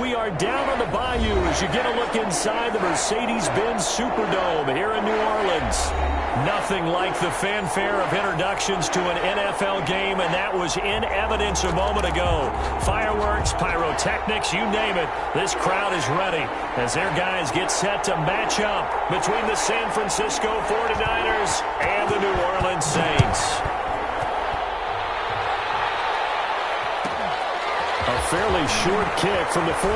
We are down on the bayou as you get a look inside the Mercedes-Benz Superdome here in New Orleans. Nothing like the fanfare of introductions to an NFL game, and that was in evidence a moment ago. Fireworks, pyrotechnics, you name it. This crowd is ready as their guys get set to match up between the San Francisco 49ers and the New Orleans Saints. A fairly short kick from the 14.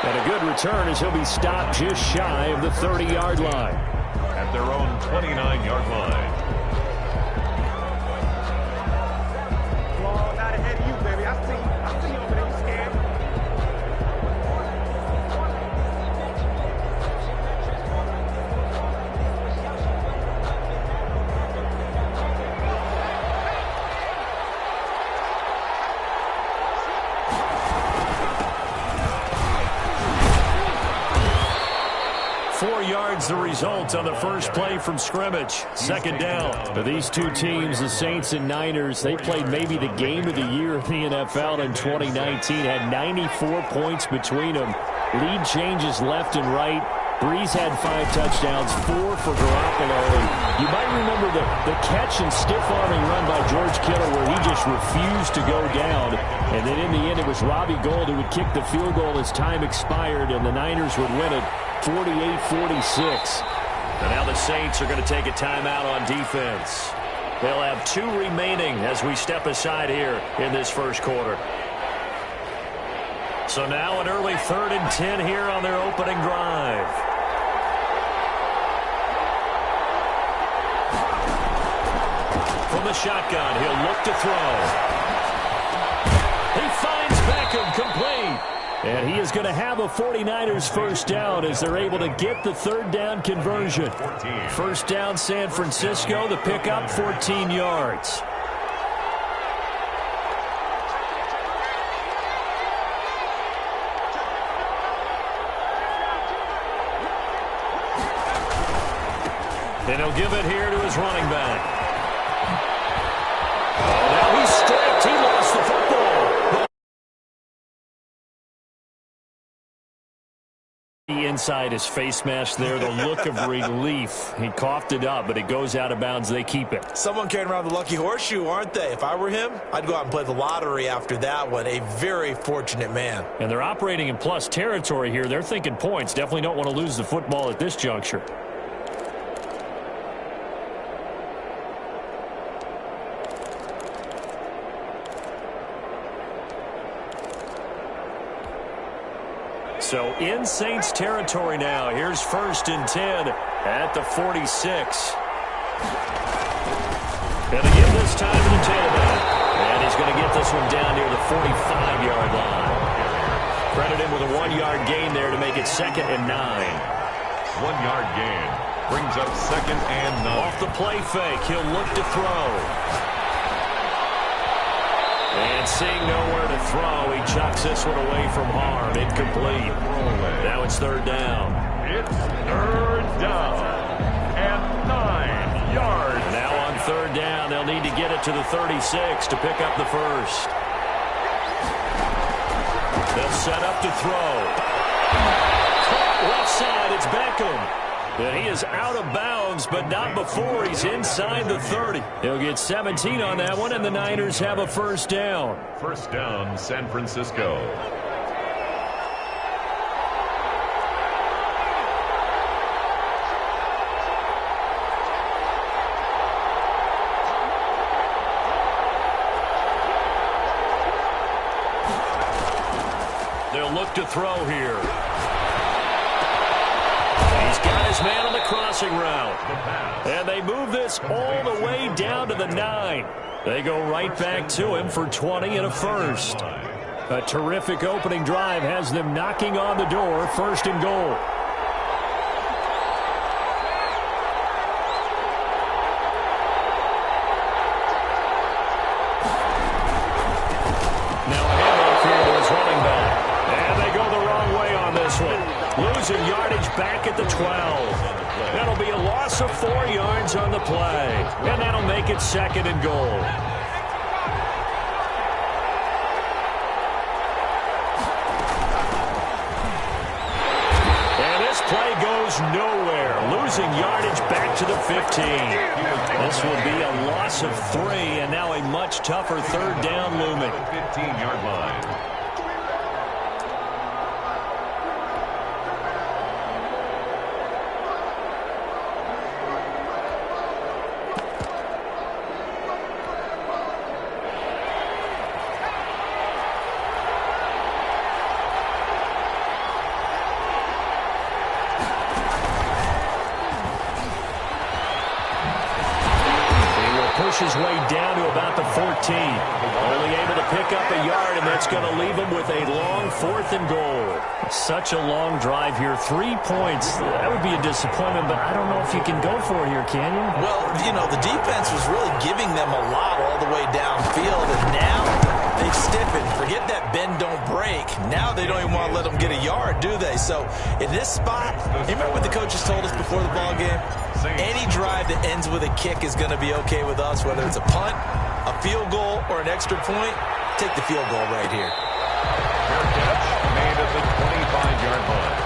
And a good return as he'll be stopped just shy of the 30-yard line. At their own 29-yard line. Well, not ahead of you, baby. I see you over there. You scared. 4 yards the result on the first play from scrimmage. Second down. For these two teams, the Saints and Niners, they played maybe the game of the year in the NFL in 2019. Had 94 points between them. Lead changes left and right. Breeze had 5 touchdowns, 4 for Garoppolo. And you might remember the catch and stiff-arming run by George Kittle where he just refused to go down. And then in the end, it was Robbie Gould who would kick the field goal as time expired, and the Niners would win it 48-46. And now the Saints are going to take a timeout on defense. They'll have 2 remaining as we step aside here in this first quarter. So now an early 3rd and 10 here on their opening drive. From the shotgun, he'll look to throw. He finds Beckham complete. And he is going to have a 49ers first down as they're able to get the 3rd down conversion. First down San Francisco, the pickup 14 yards. And he'll give it here to his running back. Oh, now he's stripped. He lost the football. Inside his face mask there, the look of relief. He coughed it up, but it goes out of bounds. They keep it. Someone carrying around the lucky horseshoe, aren't they? If I were him, I'd go out and play the lottery after that one. A very fortunate man. And they're operating in plus territory here. They're thinking points. Definitely don't want to lose the football at this juncture. So in Saints territory now. Here's 1st and 10 at the 46. And again this time to the tailback. And he's going to get this one down near the 45-yard line. Credit him with a 1-yard gain there to make it 2nd and 9. 1-yard gain brings up 2nd and 9. Off the play fake, he'll look to throw. And seeing nowhere to throw, he chucks this one away from harm. Incomplete. Now it's 3rd down. It's 3rd down and 9 yards. And now on 3rd down, they'll need to get it to the 36 to pick up the first. They'll set up to throw. Caught left side, it's Beckham. And he is out of bounds, but not before he's inside the 30. He'll get 17 on that one, and the Niners have a first down. First down, San Francisco. They'll look to throw here. He's got his man on the crossing route. And they move this all the way down to the 9. They go right back to him for 20 and a first. A terrific opening drive has them knocking on the door, 1st and goal. Now a handoff here to his running back. And they go the wrong way on this one. Losing yardage back at the 12. That'll be a loss of 4 yards on the play. And that'll make it 2nd and goal. goes nowhere. Losing yardage back to the 15. This will be a loss of 3, and now a much tougher third down looming. 15-yard line. His way down to about the 14. Only able to pick up a yard, and that's going to leave him with a long 4th and goal. Such a long drive here. 3 points. That would be a disappointment, but I don't know if you can go for it here, can you? Well, you know, the defense was really giving them a lot all the way downfield, and now they've stiffened. Forget that bend, don't break. Now they don't even want to let them get a yard, do they? So in this spot, you remember what the coaches told us before the ball game? Any drive that ends with a kick is going to be okay with us, whether it's a punt, a field goal, or an extra point. Take the field goal right here. Fair catch made at the 25-yard line.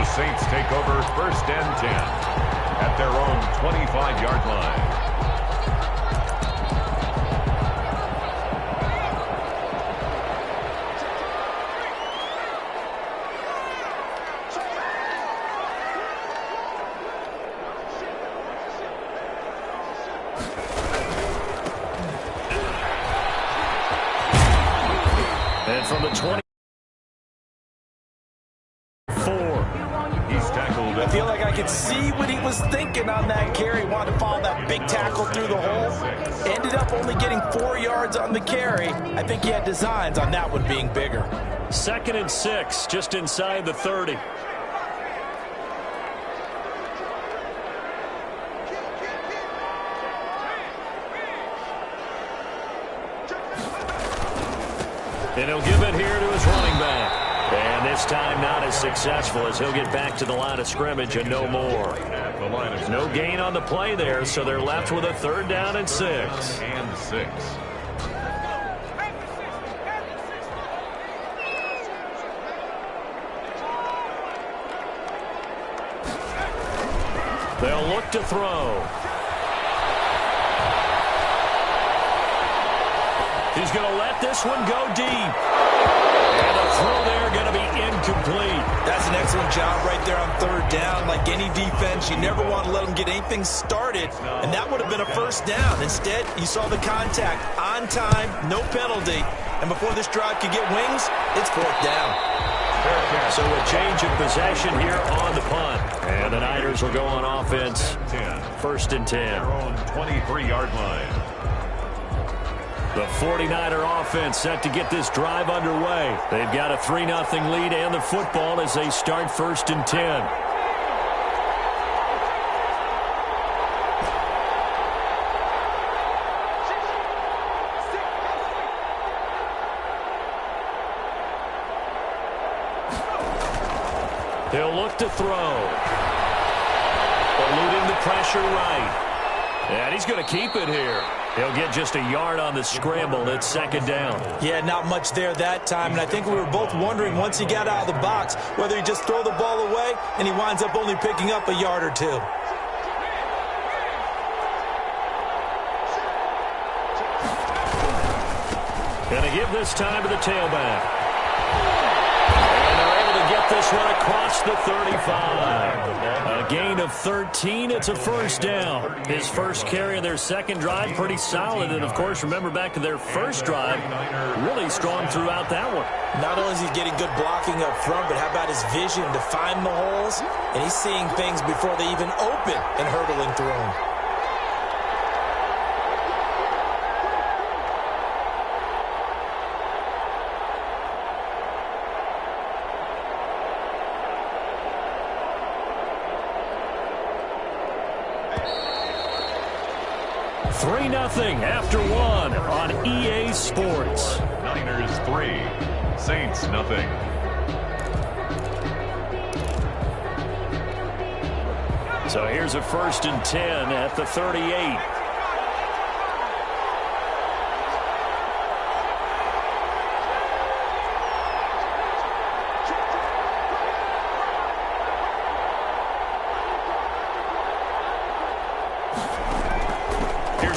The Saints take over 1st and 10 at their own 25-yard line. And from the 24, He's tackled. I feel like I could see what he was thinking on that carry. Wanted to follow that big tackle through the hole. Ended up only getting 4 yards on the carry. I think he had designs on that one being bigger. 2nd and 6, just inside the 30. And he'll give it here to his running back. And this time not as successful as he'll get back to the line of scrimmage and no more. No gain on the play there, so they're left with a 3rd down and 6. And 6. They'll look to throw. He's going to let this one go deep. And the throw there going to be incomplete. That's an excellent job right there on 3rd down. Like any defense, you never want to let them get anything started, and that would have been a 1st down. Instead, you saw the contact on time, no penalty, and before this drive could get wings, it's 4th down. So a change of possession here on the punt. And the Niners will go on offense. 1st and 10. Their own 23-yard line. The 49er offense set to get this drive underway. They've got a 3-0 lead and the football as they start 1st and 10. They'll look to throw. Eluding the pressure right. And he's going to keep it here. He'll get just a yard on the scramble. It's 2nd down. Yeah, not much there that time. And I think we were both wondering once he got out of the box whether he just throw the ball away and he winds up only picking up a yard or 2. Going to give this time to the tailback. And they're able to get this one across the 35. A gain of 13. It's a 1st down. His first carry of their 2nd drive, pretty solid. And, of course, remember back to their 1st drive, really strong throughout that one. Not only is he getting good blocking up front, but how about his vision to find the holes? And he's seeing things before they even open and hurdling through them. After 1 on EA Sports. Niners 3, Saints nothing. So here's a 1st and 10 at the 38.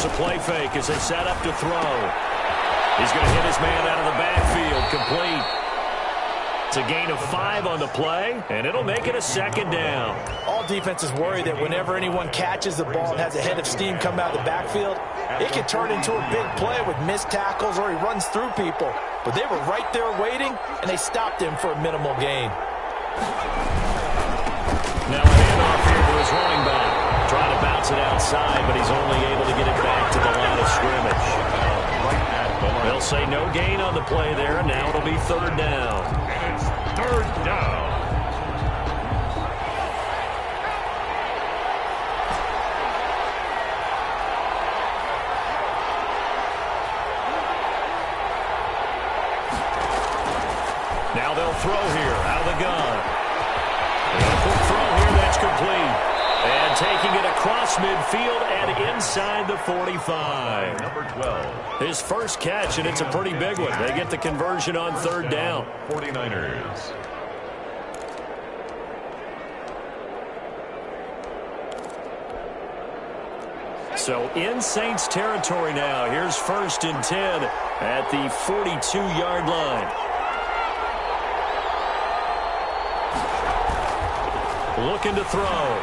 Here's a play fake as they set up to throw. He's going to hit his man out of the backfield. Complete. It's a gain of 5 on the play, and it'll make it a second down. All defenses worry that whenever anyone catches the ball and has a head of steam come out of the backfield, it can turn into a big play with missed tackles or he runs through people. But they were right there waiting, and they stopped him for a minimal gain. Now a handoff here to his running back. Trying to bounce it outside, but he's only able to get it back to the line of scrimmage. They'll say no gain on the play there, and now it'll be third down. And it's third down. Now they'll throw here out of the gun. And a quick throw here that's complete. And taking it across midfield and inside the 45. Number 12. His first catch, and it's a pretty big one. They get the conversion on third down. 49ers. So in Saints territory now. Here's 1st and 10 at the 42-yard line. Looking to throw.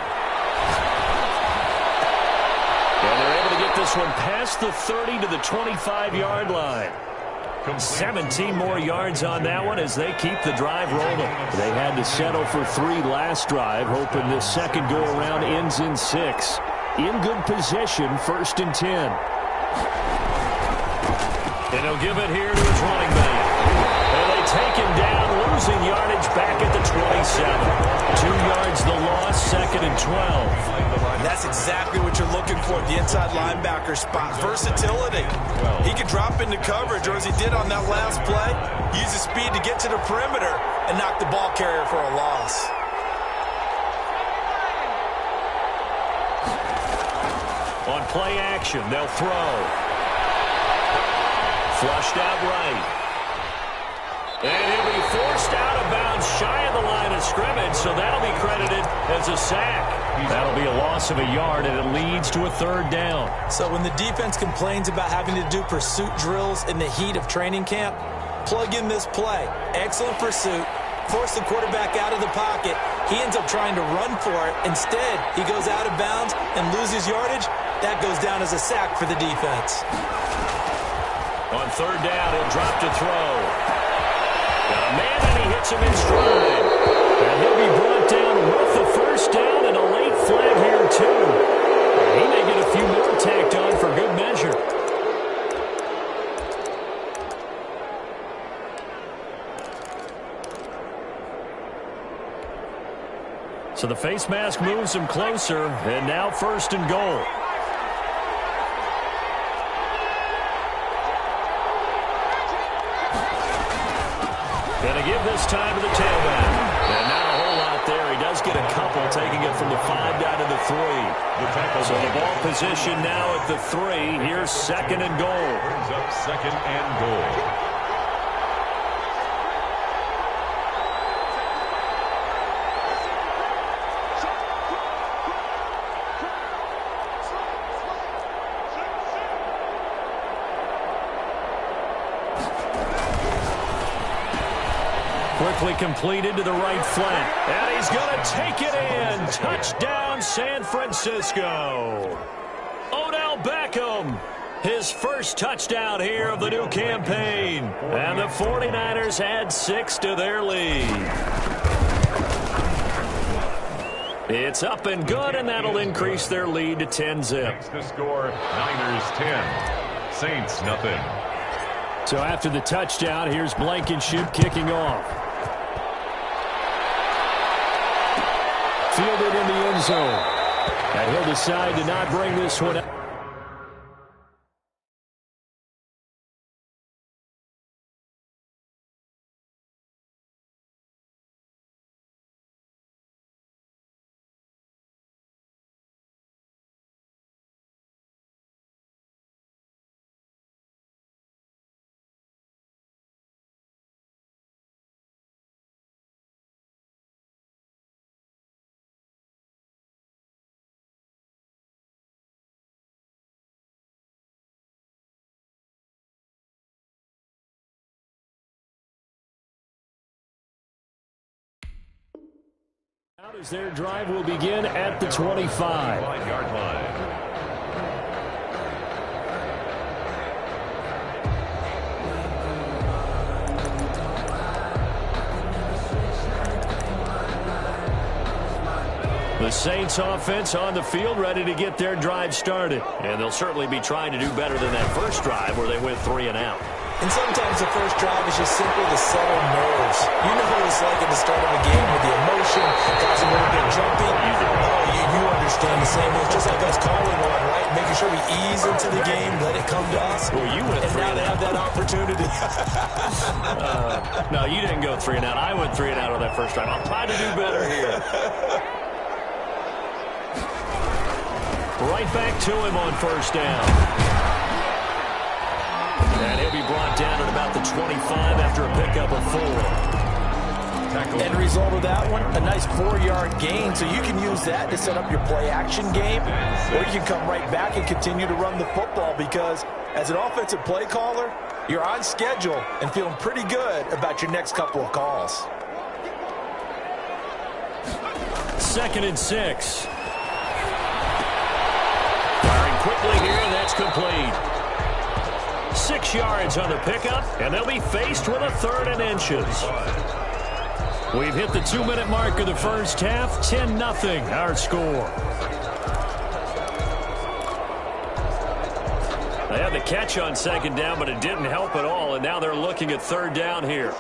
And they're able to get this one past the 30 to the 25-yard line. 17 more yards on that one as they keep the drive rolling. They had to settle for 3 last drive, hoping this second go-around ends in 6. In good position, 1st and 10. And he'll give it here to his running back. And they take him down, losing yardage back at the 27. 2 yards the loss, 2nd and 12. And that's exactly what you're looking for at the inside linebacker spot. Versatility. He can drop into coverage, or as he did on that last play, use his speed to get to the perimeter and knock the ball carrier for a loss. On play action, they'll throw. Flushed out right. And he'll be forced out of bounds shy of the line of scrimmage, so that'll be credited as a sack. That'll be a loss of a yard, and it leads to a third down. So when the defense complains about having to do pursuit drills in the heat of training camp, plug in this play. Excellent pursuit. Force the quarterback out of the pocket. He ends up trying to run for it. Instead, he goes out of bounds and loses yardage. That goes down as a sack for the defense. On third down, he'll drop to throw. Got a man, and he hits him in stride. And he'll be brought down with the first down and a late flag here, too. He may get a few more tacked on for good measure. So the face mask moves him closer, and now 1st and goal. Going to give this time to the tailback. And not a whole lot there. He does get a couple, taking it from the 5 down to the 3. So the ball position now at the 3. Here's 2nd and goal. Brings up 2nd and goal. Quickly completed to the right flank. And he's going to take it in. Touchdown, San Francisco. Odell Beckham, his first touchdown here of the new campaign. And the 49ers add 6 to their lead. It's up and good, and that'll increase their lead to 10-zip. Makes the score Niners 10, Saints nothing. So after the touchdown, here's Blankenship kicking off. Fielded in the end zone. And he'll decide to not bring this one up. As their drive will begin at the 25-yard line. The Saints offense on the field, ready to get their drive started. And they'll certainly be trying to do better than that first drive where they went 3 and out. And sometimes the first drive is just simply to settle nerves. You know what it's like at the start of a game with the emotion, guys a little bit jumpy. You understand the same. It's just like us calling one, right? Making sure we ease into the game, let it come to us. Well, you went and 3 now they have that opportunity. No, you didn't go 3 and out. I went 3 and out on that first drive. I'll try to do better here. Right back to him on first down. And he'll be brought down at about the 25 after a pickup of 4. End result of that one, a nice 4-yard gain, so you can use that to set up your play-action game, or you can come right back and continue to run the football because as an offensive play caller, you're on schedule and feeling pretty good about your next couple of calls. 2nd and 6. Quickly here, and that's complete. 6 yards on the pickup, and they'll be faced with a 3rd and inches. We've hit the 2-minute mark of the first half. 10-0 our score. They had the catch on 2nd down, but it didn't help at all, and now they're looking at 3rd down here.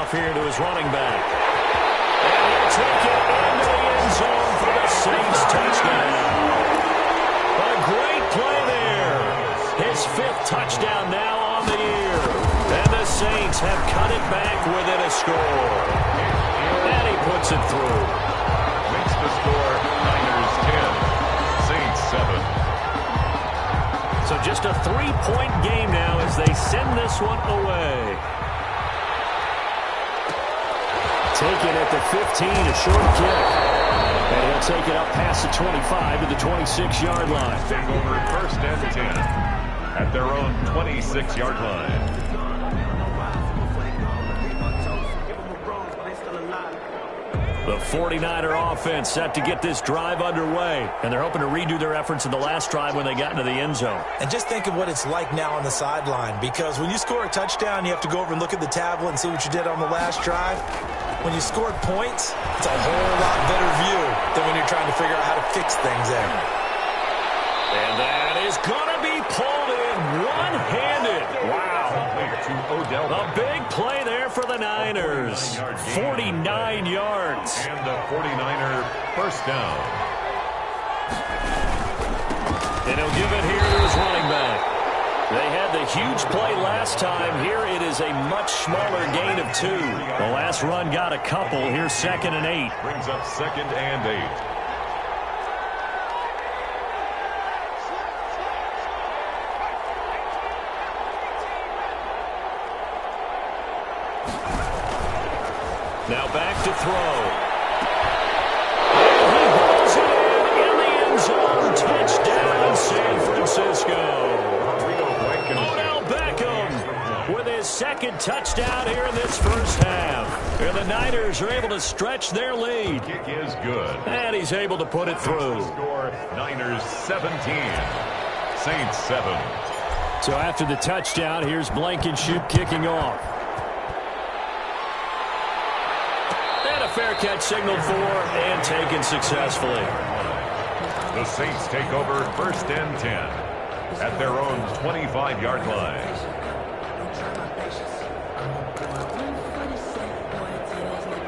Here to his running back. And he'll take it into the end zone for the Saints touchdown. A great play there. His 5th touchdown now on the year. And the Saints have cut it back within a score. And he puts it through. Makes the score Niners 10, Saints 7. So just a 3-point game now as they send this one away. Taken at the 15, a short kick. And he'll take it up past the 25 to the 26-yard line. Take over 1st and 10 at their own 26-yard line. The 49er offense set to get this drive underway. And they're hoping to redo their efforts in the last drive when they got into the end zone. And just think of what it's like now on the sideline. Because when you score a touchdown, you have to go over and look at the tablet and see what you did on the last drive. When you scored points, it's a whole lot better view than when you're trying to figure out how to fix things there. And that is going to be pulled in one-handed. Wow. A big play there for the Niners. 49 yards. And the 49er first down. And he'll give it here to his running back. They had the huge play last time. Here it is a much smaller gain of 2. The last run got a couple. Here's 2nd and 8. Brings up 2nd and 8. Now back to throw. And he rolls it in the end zone. Touchdown, San Francisco. Odell Beckham with his 2nd touchdown here in this first half. And the Niners are able to stretch their lead. Kick is good. And he's able to put it through. Score Niners 17, Saints 7. So after the touchdown, here's Blankenship kicking off. Fair catch signaled for and taken successfully. The Saints take over 1st and 10 at their own 25-yard line.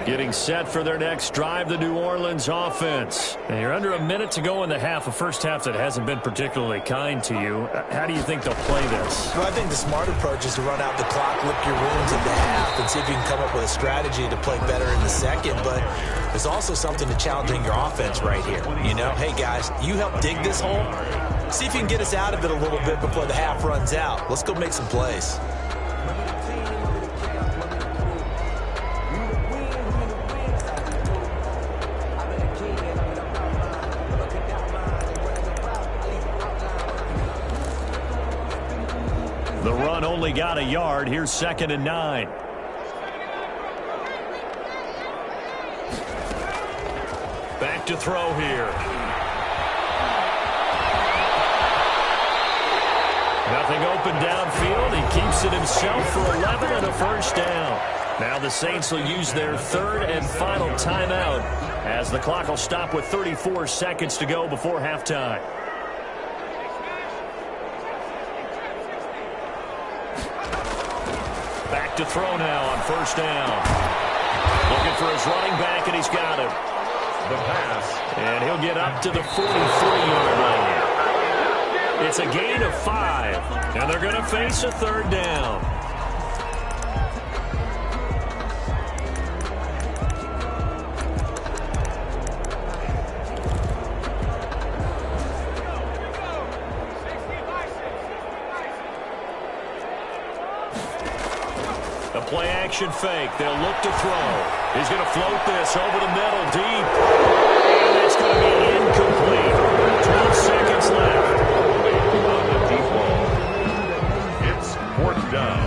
Getting set for their next drive, the New Orleans offense. And you're under a minute to go in the half, a first half that hasn't been particularly kind to you. How do you think they'll play this? Well, I think the smart approach is to run out the clock, lick your wounds at the half, and see if you can come up with a strategy to play better in the second. But there's also something to challenging your offense right here. You know, hey, guys, you help dig this hole. See if you can get us out of it a little bit before the half runs out. Let's go make some plays. only got a yard. Here's 2nd and 9. Back to throw here. Nothing open downfield. He keeps it himself for 11 and a first down. Now the Saints will use their 3rd and final timeout as the clock will stop with 34 seconds to go before halftime. Back to throw now on first down. Looking for his running back, and he's got him. The pass. And he'll get up to the 43-yard line. It's a gain of 5, and they're going to face a 3rd down. A play-action fake. They'll look to throw. He's going to float this over the middle deep. And it's going to be incomplete. 12 seconds left. On the deep ball. It's 4th down.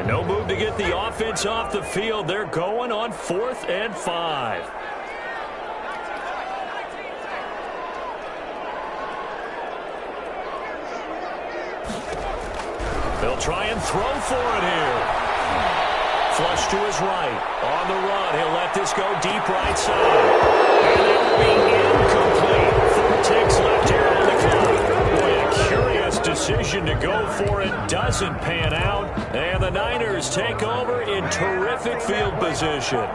No move to get the offense off the field. They're going on 4th and 5. They'll try and throw for it here. Flush to his right. On the run, he'll let this go deep right side. And it will be incomplete. 4 ticks left here on the clock. Boy, a curious decision to go for it. Doesn't pan out. And the Niners take over in terrific field position.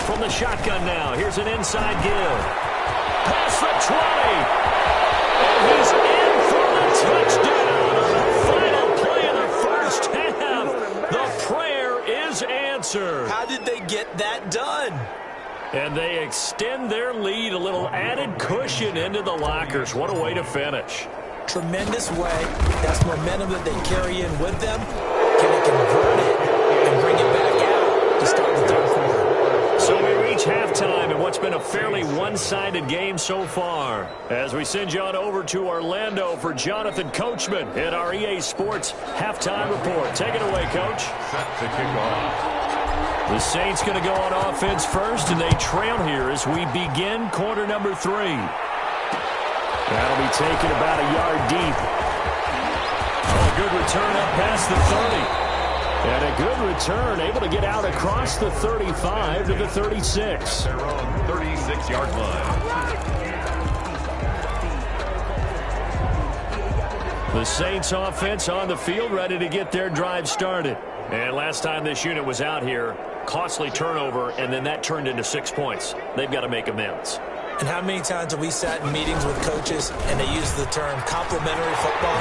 From the shotgun now, here's an inside give. Past the 20. And he's in for the touchdown on the final play of the first half. The prayer is answered. How did they get that done? And they extend their lead, a little added cushion into the lockers. What a way to finish. Tremendous way. That's momentum that they carry in with them. Can they convert it and bring it back out to start the 3rd quarter? So we reach halftime in what's been a fairly one-sided game so far. As we send you on over to Orlando for Jonathan Coachman in our EA Sports halftime report. Take it away, Coach. Set to kick off. The Saints going to go on offense first, and they trail here as we begin quarter number 3. That'll be taken about a yard deep. Oh, a good return up past the 30. And a good return, able to get out across the 35 to the 36. Their own 36-yard line. The Saints offense on the field, ready to get their drive started. And last time this unit was out here, costly turnover, and then that turned into 6 points. They've got to make amends. And how many times have we sat in meetings with coaches and they use the term complementary football?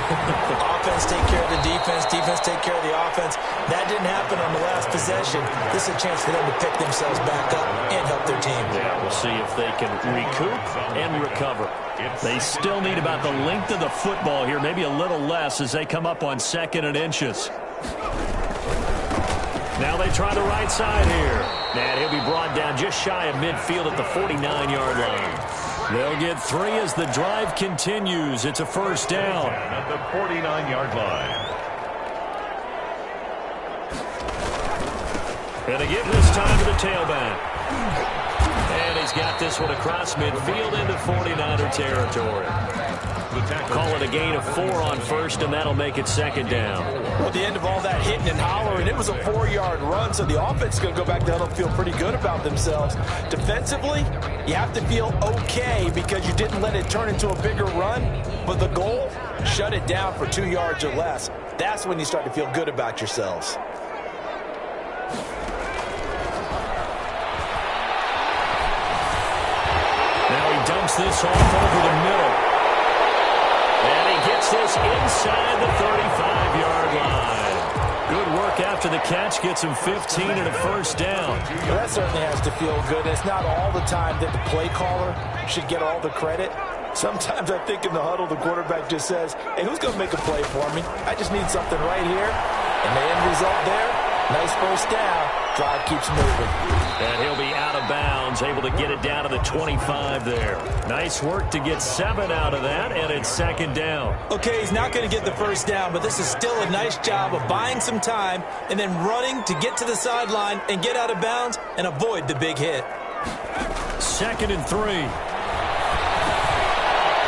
Offense take care of the defense, defense take care of the offense. That didn't happen on the last possession. This is a chance for them to pick themselves back up and help their team. Yeah, we'll see if they can recoup and recover. They still need about the length of the football here, maybe a little less as they come up on 2nd and inches. Now they try the right side here. And he'll be brought down just shy of midfield at the 49-yard line. They'll get 3 as the drive continues. It's a first down. At the 49-yard line. And they give this time to the tailback. And he's got this one across midfield into 49er territory. Call it a gain of 4 on first, and that'll make it 2nd down. Well, at the end of all that hitting and hollering, it was a 4-yard run, so the offense is going to go back to huddle and feel pretty good about themselves. Defensively, you have to feel okay because you didn't let it turn into a bigger run, but the goal, shut it down for 2 yards or less. That's when you start to feel good about yourselves. Now he dumps this off over the middle. And this inside the 35-yard line. Good work after the catch. Gets him 15 and a first down. Well, that certainly has to feel good. It's not all the time that the play caller should get all the credit. Sometimes I think in the huddle, the quarterback just says, hey, who's going to make a play for me? I just need something right here. And the end result there, nice first down. Drive keeps moving. And he'll be out of bounds, able to get it down to the 25 there. Nice work to get 7 out of that, and it's second down. Okay, he's not going to get the first down, but this is still a nice job of buying some time and then running to get to the sideline and get out of bounds and avoid the big hit. 2nd and 3.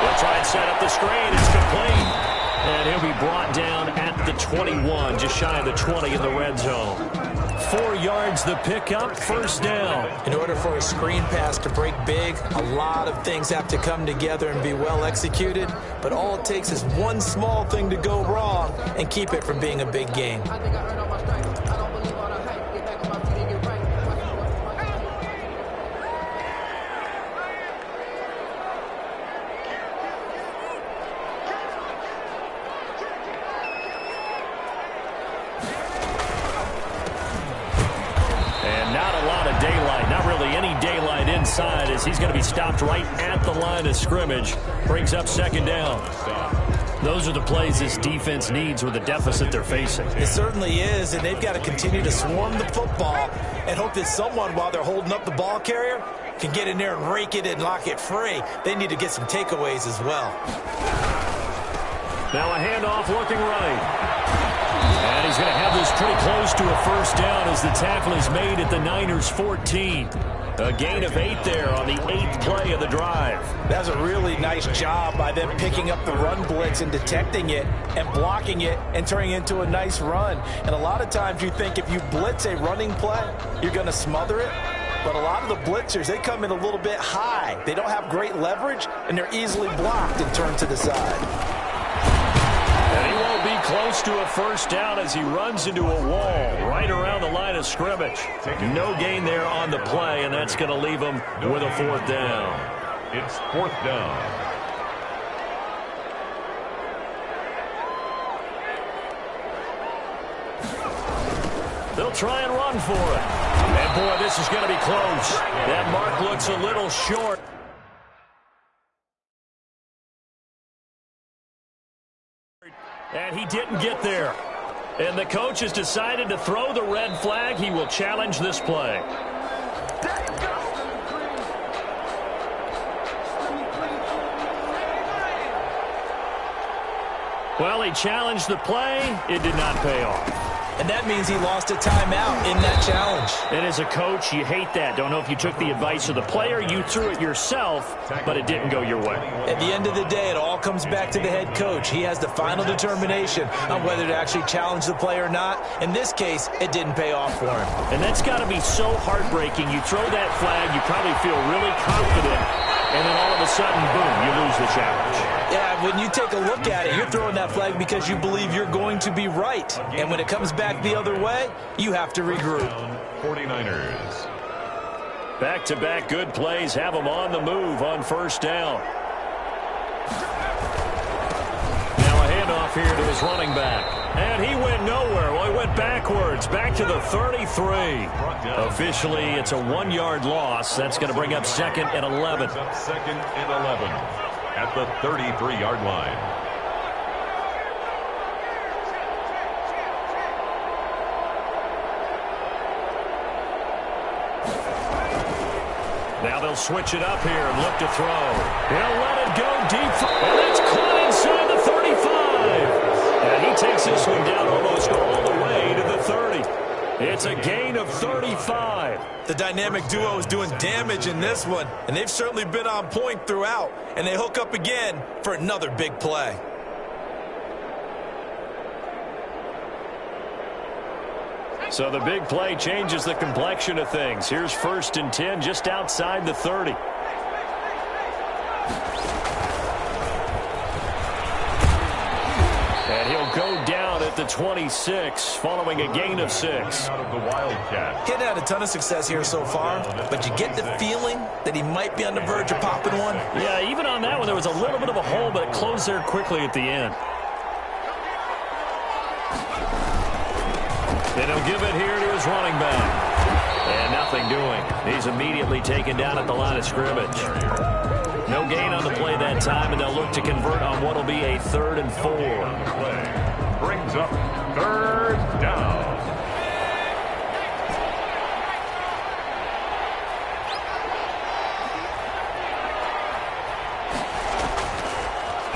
They'll try and set up the screen. It's complete. And he'll be brought down at the 21, just shy of the 20 in the red zone. 4 yards the pickup, first down. In order for a screen pass to break big, a lot of things have to come together and be well executed. But all it takes is one small thing to go wrong and keep it from being a big game. Inside as he's going to be stopped right at the line of scrimmage. Brings up second down. Those are the plays this defense needs with the deficit they're facing. It certainly is, and they've got to continue to swarm the football and hope that someone, while they're holding up the ball carrier, can get in there and rake it and lock it free. They need to get some takeaways as well. Now a handoff looking right. And he's going to have this pretty close to a first down as the tackle is made at the Niners' 14. A gain of 8 there on the 8th play of the drive. That's a really nice job by them picking up the run blitz and detecting it and blocking it and turning it into a nice run. And a lot of times you think if you blitz a running play, you're going to smother it. But a lot of the blitzers, they come in a little bit high. They don't have great leverage, and they're easily blocked and turned to the side. And he won't be close to a first down as he runs into a wall right around the line of scrimmage. No gain there on the play, and that's going to leave him with a 4th down. It's 4th down. They'll try and run for it. And, boy, this is going to be close. That mark looks a little short. And he didn't get there. And the coach has decided to throw the red flag. He will challenge this play. Well, he challenged the play. It did not pay off. And that means he lost a timeout in that challenge. And as a coach, you hate that. Don't know if you took the advice of the player, you threw it yourself, but it didn't go your way. At the end of the day, it all comes back to the head coach. He has the final determination on whether to actually challenge the play or not. In this case, it didn't pay off for him. And that's got to be so heartbreaking. You throw that flag, you probably feel really confident, and then all of a sudden, boom, you lose the challenge. Yeah, when you take a look at it, you're throwing that flag because you believe you're going to be right. And when it comes back the other way, you have to regroup. 49ers. Back-to-back good plays have them on the move on first down. Now a handoff here to his running back. And he went nowhere. Well, he went backwards, back to the 33. Officially, it's a 1-yard loss. That's going to bring up 2nd and 11. 2nd and 11 at the 33-yard line. Now they'll switch it up here and look to throw. He'll let it go deep. And it's caught inside the 35. And he takes this one down almost all the way to the 30. It's a gain of 35. The dynamic duo is doing damage in this one, and they've certainly been on point throughout. And they hook up again for another big play. So the big play changes the complexion of things. Here's 1st and 10 just outside the 30. And he'll go down at the 26 following a gain of 6. Out of the Wildcat. He's had a ton of success here so far, but you get the feeling that he might be on the verge of popping one. Yeah, even on that one, there was a little bit of a hole, but it closed there quickly at the end. And he'll give it here to his running back. And nothing doing. He's immediately taken down at the line of scrimmage. No gain on the play that time, and they'll look to convert on what will be a 3rd and 4. Brings up 3rd down.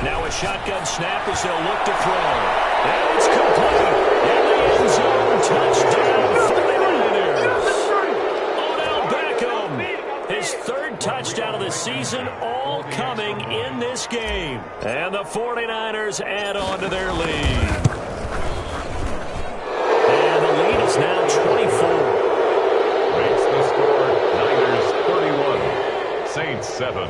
Now a shotgun snap as they'll look to throw. And it's complete. In the end zone, touchdown, 49ers. Odell Beckham, his 3rd touchdown of the season, all coming in this game. And the 49ers add on to their lead. And the lead is now 24. Makes the score Niners 31, Saints 7.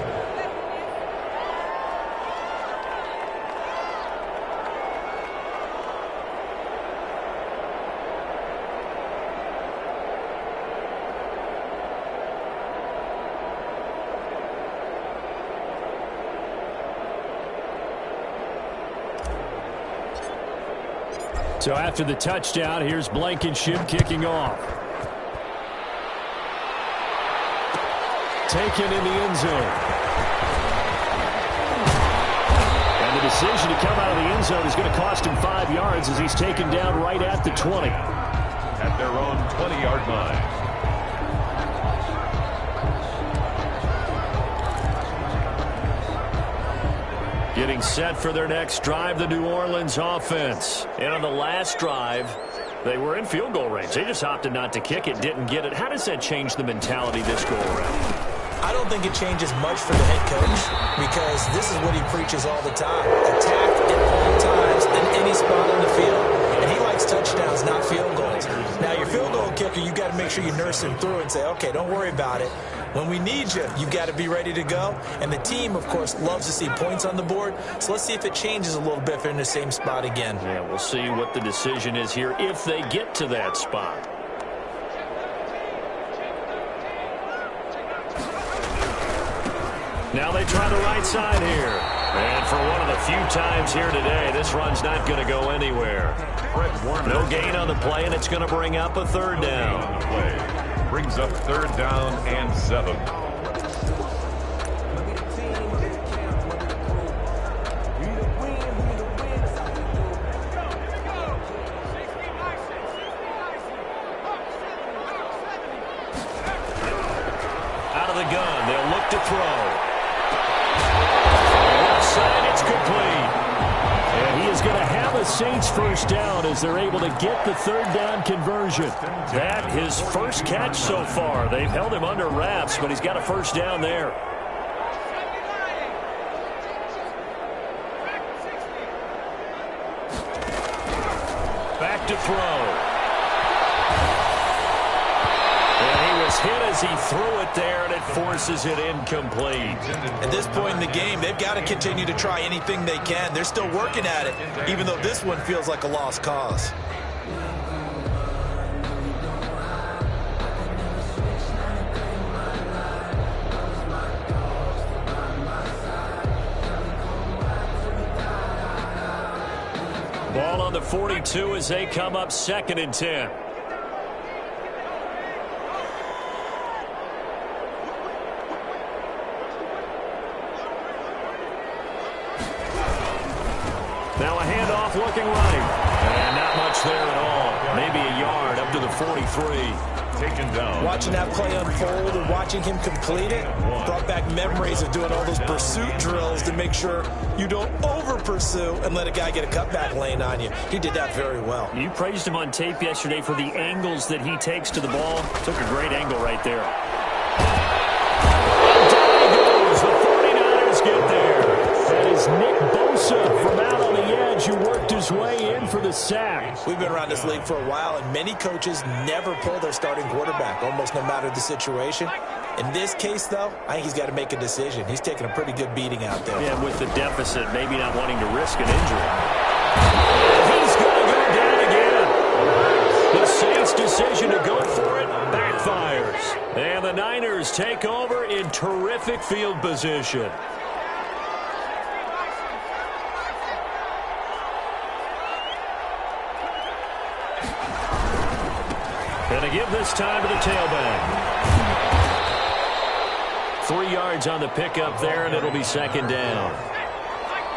So after the touchdown, here's Blankenship kicking off. Taken in the end zone. And the decision to come out of the end zone is going to cost him 5 yards as he's taken down right at the 20. At their own 20-yard line. Getting set for their next drive, the New Orleans offense. And on the last drive, they were in field goal range. They just opted not to kick it, didn't get it. How does that change the mentality this go around? I don't think it changes much for the head coach because this is what he preaches all the time. Attack at all times in any spot on the field. And he likes touchdowns, not field goals. Now, your field goal kicker, you got to make sure you nurse him through and say, okay, don't worry about it. When we need you, you've got to be ready to go. And the team, of course, loves to see points on the board. So let's see if it changes a little bit if they're in the same spot again. Yeah, we'll see what the decision is here if they get to that spot. Now they try the right side here. And for one of the few times here today, this run's not going to go anywhere. No gain on the play, and it's going to bring up a 3rd down. Brings up 3rd down and 7. Out of the gun, they'll look to throw. Left side, it's complete. And he is going to have a Saints 1st down as they're able to get the 3rd down conversion. That his first catch so far. They've held him under wraps, but he's got a 1st down there. Back to throw. Hit as he threw it there, and it forces it incomplete. At this point in the game, they've got to continue to try anything they can. They're still working at it, even though this one feels like a lost cause. Ball on the 42 as they come up 2nd and 10. Now a handoff looking right. And not much there at all. Maybe a yard up to the 43. Taken down. Watching that play unfold and watching him complete it brought back memories of doing all those pursuit drills to make sure you don't over-pursue and let a guy get a cutback lane on you. He did that very well. You praised him on tape yesterday for the angles that he takes to the ball. Took a great angle right there. Down he goes. The 49ers get there. That is Nick Bosa from out on the edge who worked his way in for the sack. We've been around this league for a while, and many coaches never pull their starting quarterback, almost no matter the situation. In this case, though, I think he's got to make a decision. He's taking a pretty good beating out there. Yeah, with the deficit, maybe not wanting to risk an injury. He's going to go down again. The Saints' decision to go for it backfires. And the Niners take over in terrific field position. Going to give this time to the tailback. 3 yards on the pickup there, and it'll be second down.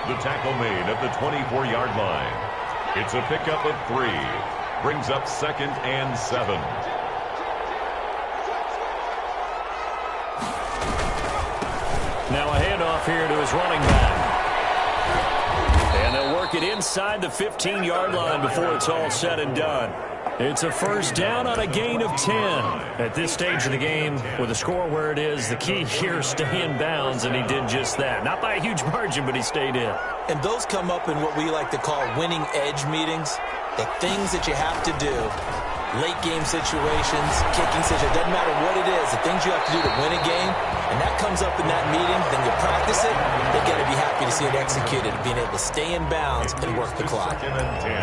The tackle made at the 24-yard line. It's a pickup of 3. Brings up 2nd and 7. Now a handoff here to his running back. And they'll work it inside the 15-yard line before it's all said and done. It's a first down on a gain of 10. At this stage of the game, with the score where it is, the key here is stay in bounds, and he did just that. Not by a huge margin, but he stayed in. And those come up in what we like to call winning edge meetings. The things that you have to do, late game situations, kicking situations, doesn't matter what it is, the things you have to do to win a game, and that comes up in that meeting, then you practice it, you got to be happy to see it executed, being able to stay in bounds and work the clock.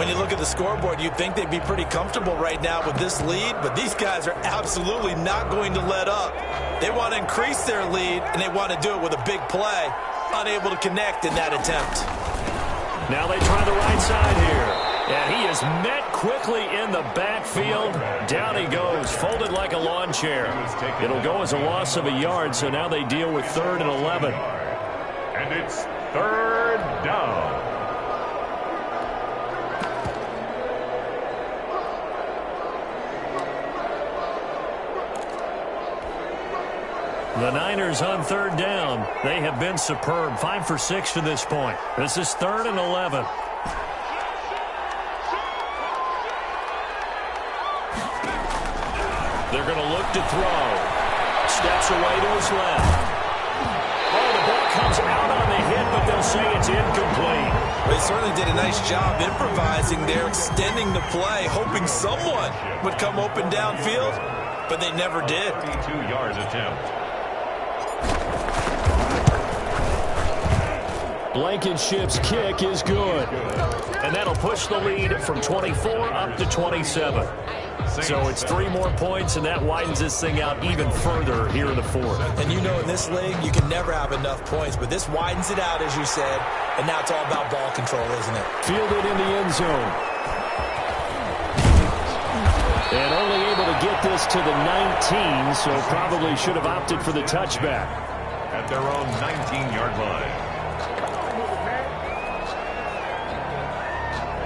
When you look at the scoreboard, you'd think they'd be pretty comfortable right now with this lead, but these guys are absolutely not going to let up. They want to increase their lead, and they want to do it with a big play, unable to connect in that attempt. Now they try the right side here. And he is met quickly in the backfield. Down he goes, folded like a lawn chair. It'll go as a loss of a yard, so now they deal with 3rd and 11. And it's 3rd down. The Niners on 3rd down. They have been superb. 5 for 6 to this point. This is 3rd and 11. They're going to look to throw. Steps away to his left. Oh, the ball comes out on the hit, but they'll say it's incomplete. They certainly did a nice job improvising there, extending the play, hoping someone would come open downfield, but they never did. 32-yard attempt. Blankenship's kick is good. And that'll push the lead from 24 up to 27. So it's 3 more points, and that widens this thing out even further here in the 4th. And you know in this league, you can never have enough points, but this widens it out, as you said, and now it's all about ball control, isn't it? Fielded in the end zone. And only able to get this to the 19, so probably should have opted for the touchback. At their own 19-yard line.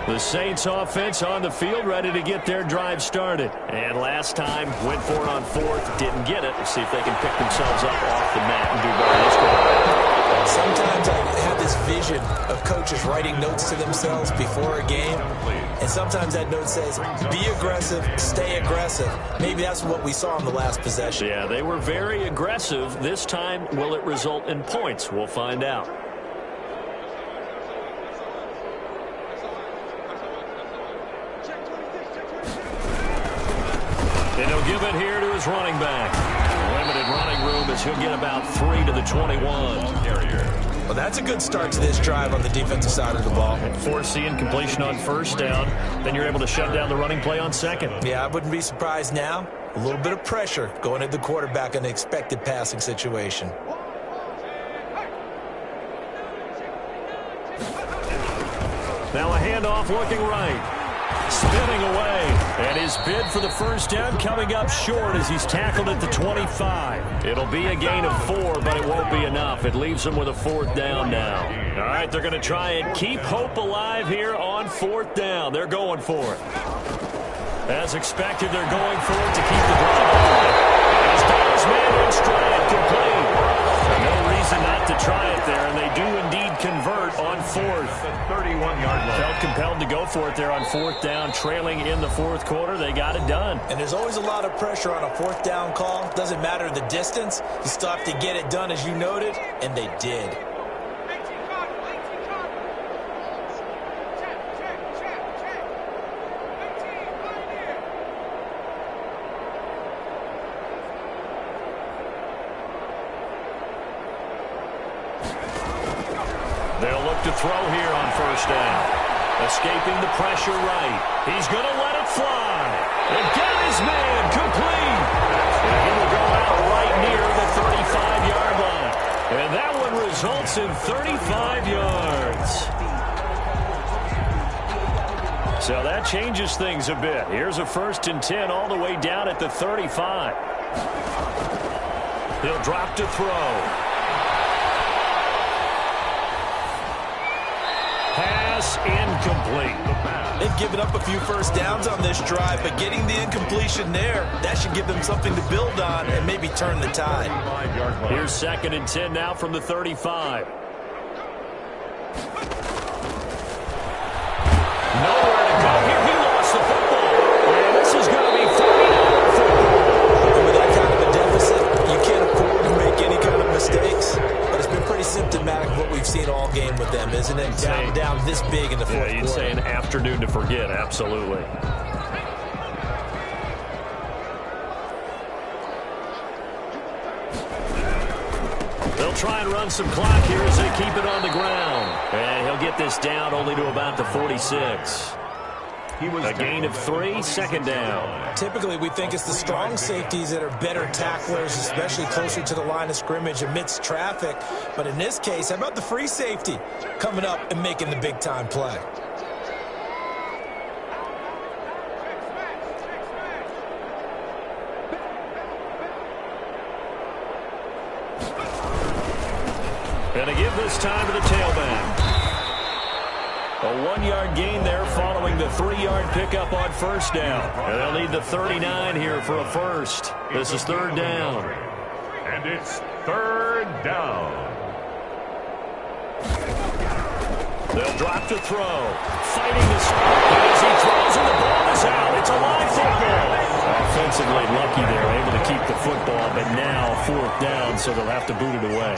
The Saints offense on the field, ready to get their drive started. And last time, went for it on 4th, didn't get it. Let's see if they can pick themselves up off the mat and do better this time. Sometimes I have this vision of coaches writing notes to themselves before a game. And sometimes that note says, be aggressive, stay aggressive. Maybe that's what we saw in the last possession. Yeah, they were very aggressive. This time, will it result in points? We'll find out. And he'll give it here to his running back. Limited running room as he'll get about 3 to the 21. Well, that's a good start to this drive on the defensive side of the ball. Forcing completion on 1st down. Then you're able to shut down the running play on 2nd. Yeah, I wouldn't be surprised now. A little bit of pressure going at the quarterback in the expected passing situation. Now a handoff looking right. Spinning away, and his bid for the first down coming up short as he's tackled at the 25. It'll be a gain of 4, but it won't be enough. It leaves him with a 4th down now. All right, they're going to try and keep hope alive here on 4th down. They're going for it. As expected, they're going for it to keep the drive alive. As Dallas man in stride, complete. No reason not to try it there, and they do indeed convert on 4th. 31-yard line. Felt compelled to go for it there on 4th down, trailing in the 4th quarter. They got it done. And there's always a lot of pressure on a 4th down call. Doesn't matter the distance. You still have to get it done, as you noted, and they did. They'll look to throw here on 1st down. Escaping the pressure right. He's going to let it fly. And get his man complete. And he will go out right near the 35-yard line. And that one results in 35 yards. So that changes things a bit. Here's a 1st and 10 all the way down at the 35. He'll drop to throw. Pass incomplete. They've given up a few first downs on this drive, but getting the incompletion there, that should give them something to build on and maybe turn the tide. Here's 2nd and 10 now from the 35. Nowhere to go here. He lost the football. And this is going to be 3-down football. And with that kind of a deficit, you can't afford to make any kind of mistakes. But it's been pretty symptomatic of what we've seen all game with them, isn't it? Down this big in the fourth quarter. You'd say an afternoon to forget, absolutely. They'll try and run some clock here as they keep it on the ground. And he'll get this down only to about the 46. A gain of 3, 2nd down. Typically, we think it's the strong safeties that are better tacklers, especially closer to the line of scrimmage amidst traffic. But in this case, how about the free safety coming up and making the big-time play? And to give this time to the tailback. A 1-yard gain there following the 3-yard pickup on 1st down. And they'll need the 39 here for a 1st. This is 3rd down. And it's 3rd down. They'll drop to throw. Fighting to start. As he throws and the ball is out. It's a live football. Offensively lucky they're able to keep the football, but now 4th down, so they'll have to boot it away.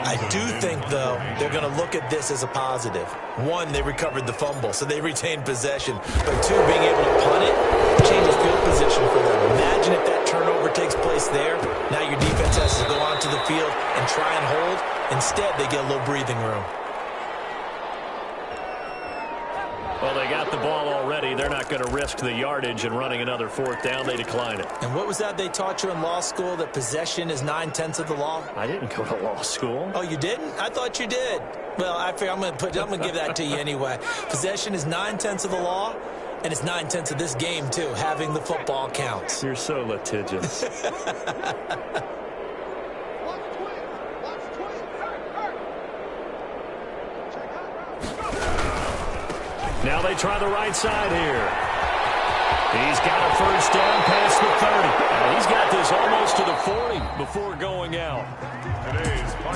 I do think, though, they're going to look at this as a positive. 1, they recovered the fumble, so they retained possession. But 2, being able to punt it changes field position for them. Imagine if that turnover takes place there. Now your defense has to go onto the field and try and hold. Instead, they get a little breathing room. Well, they got the ball already. They're not going to risk the yardage and running another 4th down. They decline it. And what was that they taught you in law school, that possession is 9/10 of the law? I didn't go to law school. Oh, you didn't? I thought you did. Well, I figure I'm going to give that to you anyway. Possession is 9/10 of the law, and it's 9/10 of this game, too. Having the football counts. You're so litigious. Now they try the right side here. He's got a 1st down past the 30. He's got this almost to the 40 before going out.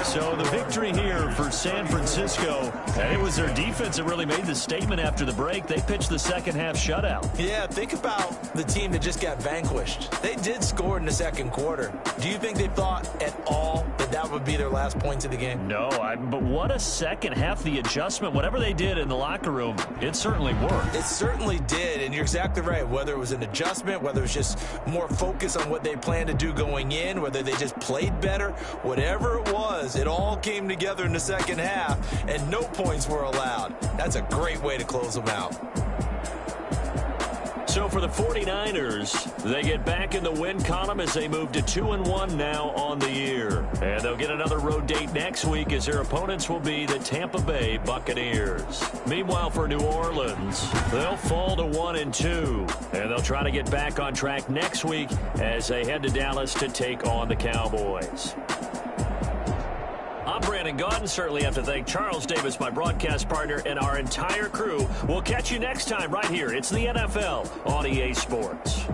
So the victory here for San Francisco, and it was their defense that really made the statement after the break. They pitched the 2nd half shutout. Yeah, think about the team that just got vanquished. They did score in the 2nd quarter. Do you think they thought at all that that would be their last points of the game? No, but what a 2nd half. The adjustment, whatever they did in the locker room, it certainly worked. It certainly did, and you're exactly right. Whether it was an adjustment, whether it was just more focus on what they planned to do going in, whether they just played better, whatever it was, it all came together in the 2nd half, and no points were allowed. That's a great way to close them out. So for the 49ers, they get back in the win column as they move to 2-1 now on the year. And they'll get another road date next week as their opponents will be the Tampa Bay Buccaneers. Meanwhile, for New Orleans, they'll fall to 1-2. And they'll try to get back on track next week as they head to Dallas to take on the Cowboys. I'm Brandon Gaudin. Certainly have to thank Charles Davis, my broadcast partner, and our entire crew. We'll catch you next time right here. It's the NFL on EA Sports.